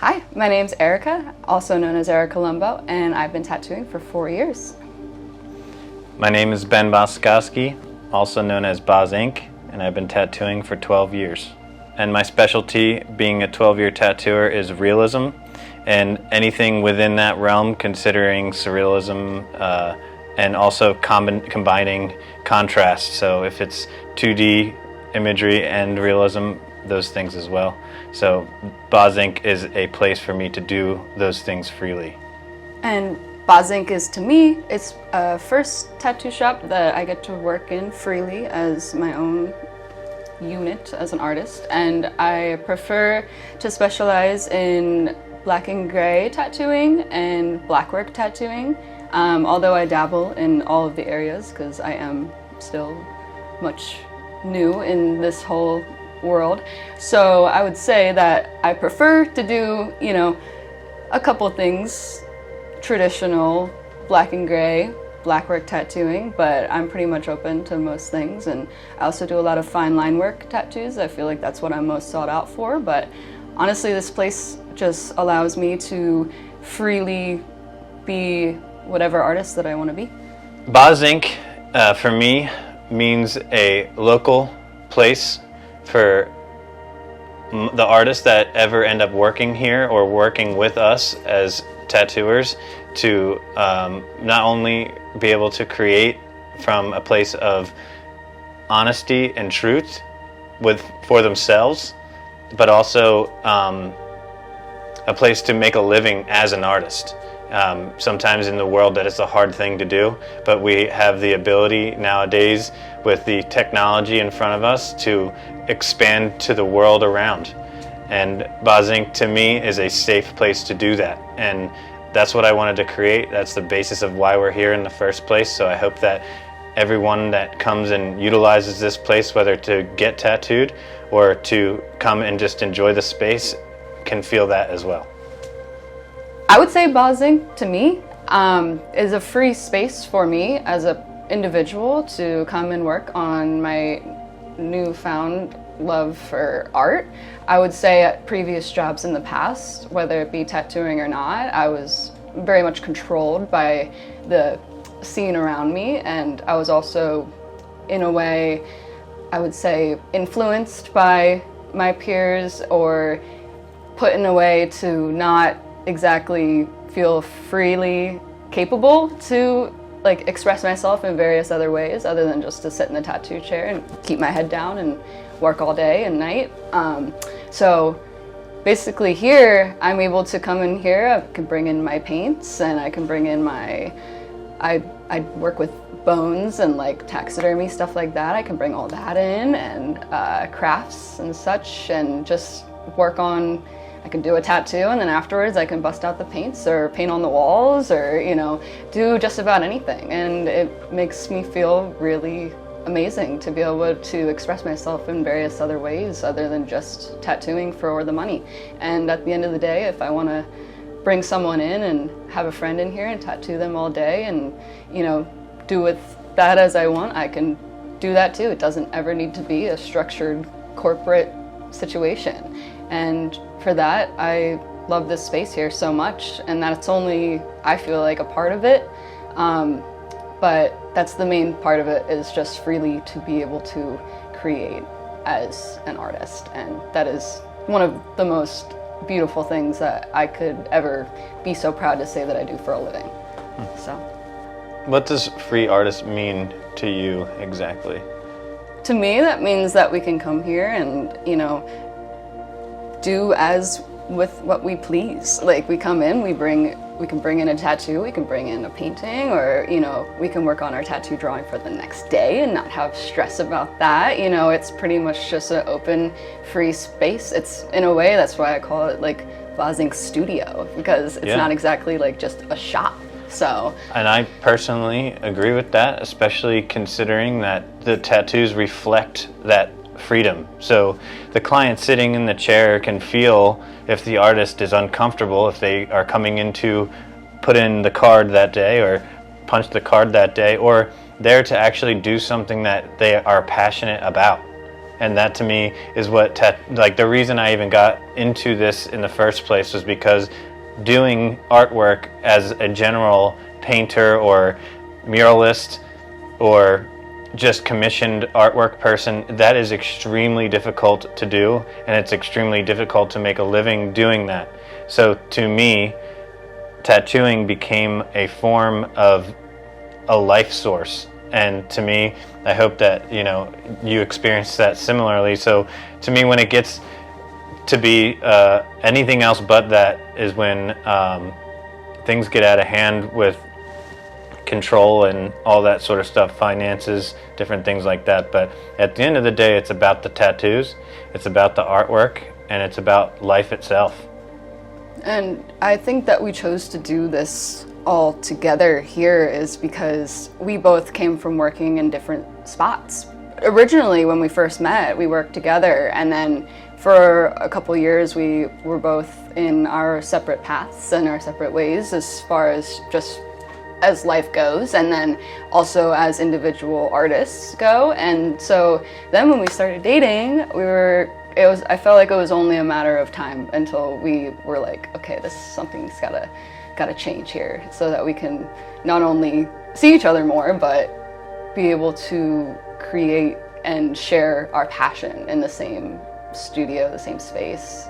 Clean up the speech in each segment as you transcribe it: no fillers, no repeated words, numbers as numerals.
Hi, my name's Erica, also known as Erica Lumbo, and I've been tattooing for 4 years. My name is Ben Boskowski, also known as Boz Inc., and I've been tattooing for 12 years. And my specialty, being a 12-year tattooer, is realism, and anything within that realm, considering surrealism, and also combining contrast. So if it's 2D imagery and realism, those things as well. So Boz Inc. is a place for me to do those things freely. And Boz Inc. is, to me, it's a first tattoo shop that I get to work in freely as my own unit as an artist. And I prefer to specialize in black and gray tattooing and blackwork tattooing, although I dabble in all of the areas because I am still much new in this whole world. So I would say that I prefer to do, a couple things, traditional black and gray, blackwork tattooing, but I'm pretty much open to most things. And I also do a lot of fine line work tattoos. I feel like that's what I'm most sought out for, but honestly, this place just allows me to freely be whatever artist that I want to be. Boz Inc. For me means a local place for the artists that ever end up working here or working with us as tattooers to not only be able to create from a place of honesty and truth for themselves, but also a place to make a living as an artist. Sometimes in the world that is a hard thing to do, but we have the ability nowadays with the technology in front of us to expand to the world around. And Boz Inc. to me is a safe place to do that. And that's what I wanted to create. That's the basis of why we're here in the first place. So I hope that everyone that comes and utilizes this place, whether to get tattooed or to come and just enjoy the space, can feel that as well. I would say Boz Inc. to me is a free space for me as an individual to come and work on my newfound love for art. I would say at previous jobs in the past, whether it be tattooing or not, I was very much controlled by the scene around me, and I was also, in a way, I would say, influenced by my peers or put in a way to not exactly feel freely capable to express myself in various other ways other than just to sit in the tattoo chair and keep my head down and work all day and night. So basically here I'm able to come in here, I can bring in my paints and I can bring in I work with bones and taxidermy, stuff like that. I can bring all that in and crafts and such and just work on. I can do a tattoo and then afterwards I can bust out the paints or paint on the walls or, do just about anything. And it makes me feel really amazing to be able to express myself in various other ways other than just tattooing for the money. And at the end of the day, if I want to bring someone in and have a friend in here and tattoo them all day and, do with that as I want, I can do that too. It doesn't ever need to be a structured corporate situation. And for that, I love this space here so much, and that's only, I feel like, a part of it. But that's the main part of it, is just freely to be able to create as an artist. And that is one of the most beautiful things that I could ever be so proud to say that I do for a living. So, what does free artist mean to you exactly? To me, that means that we can come here and, do as with what we please. We come in, we can bring in a tattoo, we can bring in a painting, or we can work on our tattoo drawing for the next day and not have stress about that. It's pretty much just an open, free space. It's, in a way, that's why I call it Boz Inc. Studio, because it's not exactly just a shop. So, and I personally agree with that, especially considering that the tattoos reflect that freedom. So the client sitting in the chair can feel if the artist is uncomfortable, if they are coming in to put in the card that day or punch the card that day, or there to actually do something that they are passionate about. And that to me is what like the reason I even got into this in the first place was because doing artwork as a general painter or muralist or just commissioned artwork person, that is extremely difficult to do, and it's extremely difficult to make a living doing that. So to me, tattooing became a form of a life source, and to me, I hope that you experience that similarly. So to me, when it gets to be anything else but that is when things get out of hand with control and all that sort of stuff, finances, different things like that. But at the end of the day, it's about the tattoos, it's about the artwork, and it's about life itself. And I think that we chose to do this all together here is because we both came from working in different spots. Originally, when we first met, we worked together, and then for a couple years we were both in our separate paths and our separate ways as far as just as life goes, and then also as individual artists go. And so then when we started dating, I felt like it was only a matter of time until we were like, okay, something's gotta change here, so that we can not only see each other more, but be able to create and share our passion in the same studio, the same space.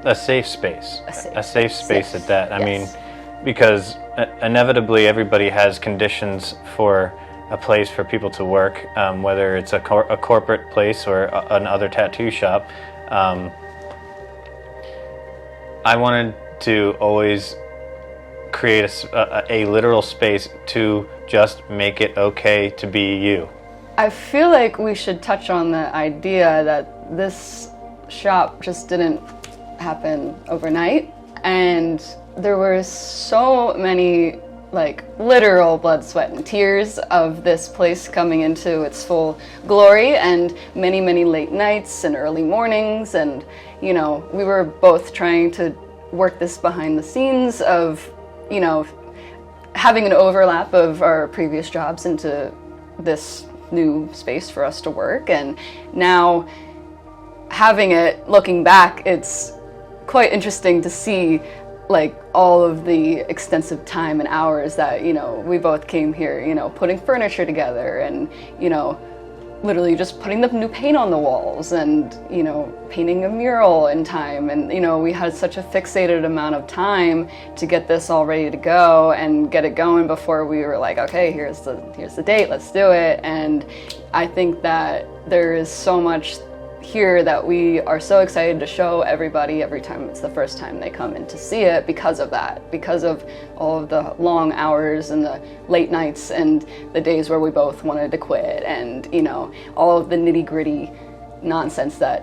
A safe space. A safe space at that. I mean, because inevitably everybody has conditions for a place for people to work, whether it's a corporate place or another tattoo shop. I wanted to always create a literal space to just make it okay to be you. I feel like we should touch on the idea that this shop just didn't happen overnight, and there were so many literal blood, sweat, and tears of this place coming into its full glory, and many, many late nights and early mornings, and we were both trying to work this behind the scenes of having an overlap of our previous jobs into this new space for us to work. And now having it, looking back, it's quite interesting to see all of the extensive time and hours that we both came here, putting furniture together and literally just putting the new paint on the walls and painting a mural in time. And we had such a fixated amount of time to get this all ready to go and get it going before we were like, okay, here's the date, let's do it. And I think that there is so much here that we are so excited to show everybody every time it's the first time they come in to see it, because of that, because of all of the long hours and the late nights and the days where we both wanted to quit, and all of the nitty-gritty nonsense that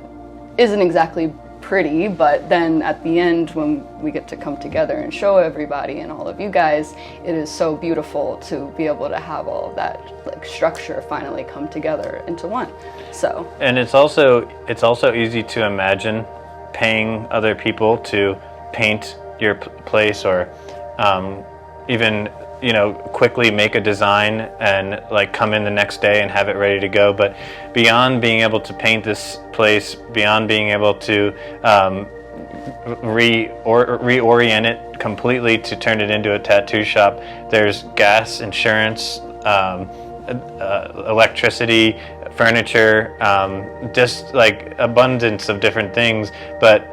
isn't exactly pretty, but then at the end when we get to come together and show everybody and all of you guys, it is so beautiful to be able to have all of that structure finally come together into one. So, and it's also easy to imagine paying other people to paint your place, or even quickly make a design and come in the next day and have it ready to go. But beyond being able to paint this place, beyond being able to reorient it completely to turn it into a tattoo shop, there's gas, insurance, electricity, furniture, just abundance of different things. But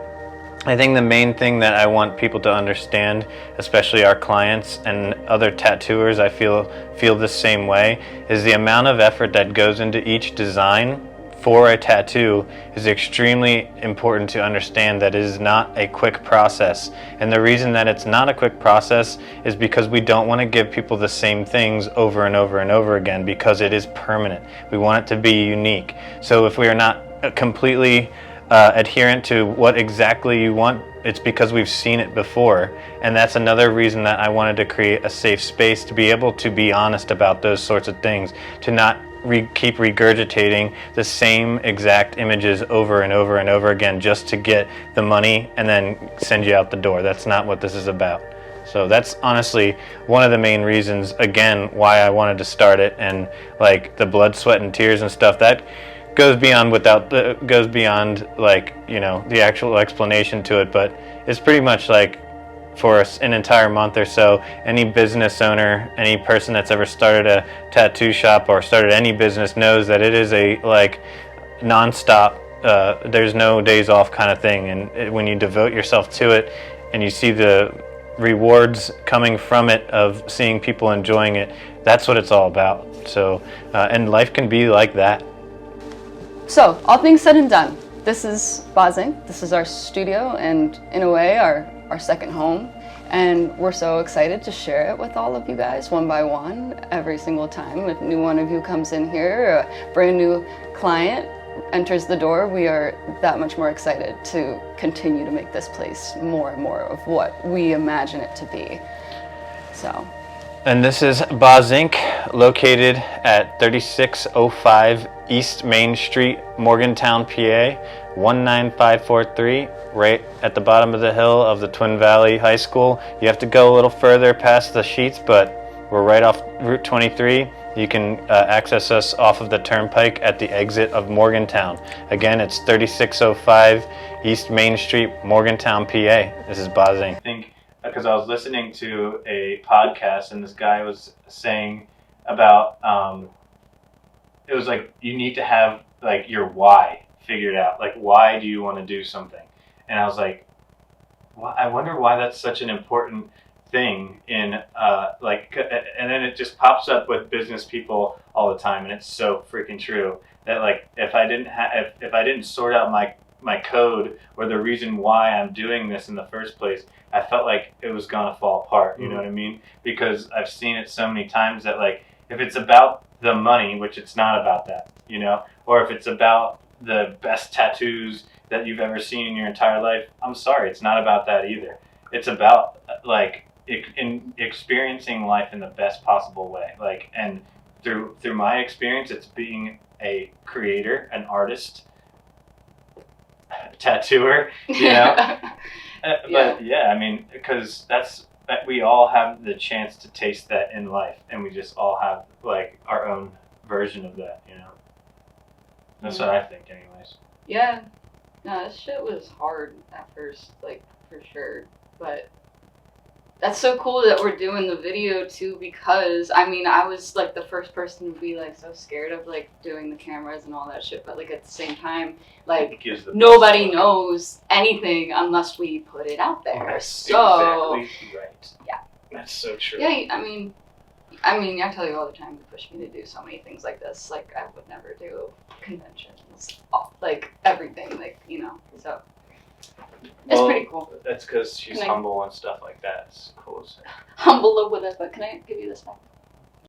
I think the main thing that I want people to understand, especially our clients and other tattooers, I feel the same way, is the amount of effort that goes into each design for a tattoo is extremely important to understand. That it is not a quick process. And the reason that it's not a quick process is because we don't want to give people the same things over and over and over again, because it is permanent. We want it to be unique. So if we are not completely adherent to what exactly you want, it's because we've seen it before. And that's another reason that I wanted to create a safe space, to be able to be honest about those sorts of things, to not keep regurgitating the same exact images over and over and over again just to get the money and then send you out the door. That's not what this is about. So that's honestly one of the main reasons, again, why I wanted to start it. And the blood, sweat, and tears and stuff, that goes beyond like, you know, the actual explanation to it, but it's pretty much like for an entire month or so, any business owner, any person that's ever started a tattoo shop or started any business knows that it is a like non-stop, there's no days off kind of thing. And when you devote yourself to it and you see the rewards coming from it of seeing people enjoying it, that's what it's all about. So and life can be like that. So, all things said and done, this is Bazing. This is our studio, and in a way, our second home. And we're so excited to share it with all of you guys one by one every single time. A new one of you comes in here, a brand new client enters the door, we are that much more excited to continue to make this place more and more of what we imagine it to be. So. And this is Bazink, located at 3605 East Main Street, Morgantown, PA, 19543, right at the bottom of the hill of the Twin Valley High School. You have to go a little further past the sheets, but we're right off Route 23. You can access us off of the turnpike at the exit of Morgantown. Again, it's 3605 East Main Street, Morgantown, PA. This is Bazink. I think because I was listening to a podcast and this guy was saying about it was like you need to have like your why figured out. Like, why do you want to do something? And I was like, well, I wonder why that's such an important thing in and then it just pops up with business people all the time, and it's so freaking true that like if I didn't sort out my code or the reason why I'm doing this in the first place, I felt like it was gonna fall apart. You know what I mean? Because I've seen it so many times that like if it's about the money, which it's not about that, you know, or if it's about the best tattoos that you've ever seen in your entire life, I'm sorry, it's not about that either. It's about like in experiencing life in the best possible way. Like, and through my experience, it's being a creator, an artist, tattooer, you know. But yeah, I mean, because that we all have the chance to taste that in life, and we just all have like our own version of that, you know. That's what I think, anyways. Yeah, no, this shit was hard at first, like for sure, but that's so cool that we're doing the video too, because I mean I was like the first person to be like so scared of like doing the cameras and all that shit, but like at the same time like nobody knows anything unless we put it out there. That's so exactly right. Yeah, that's so true. Yeah, I mean I tell you all the time, you push me to do so many things like this. Like I would never do conventions, like everything, like, you know, so. It's pretty cool. That's because she's humble and stuff like that. It's cool. Humble with us, but can I give you this back?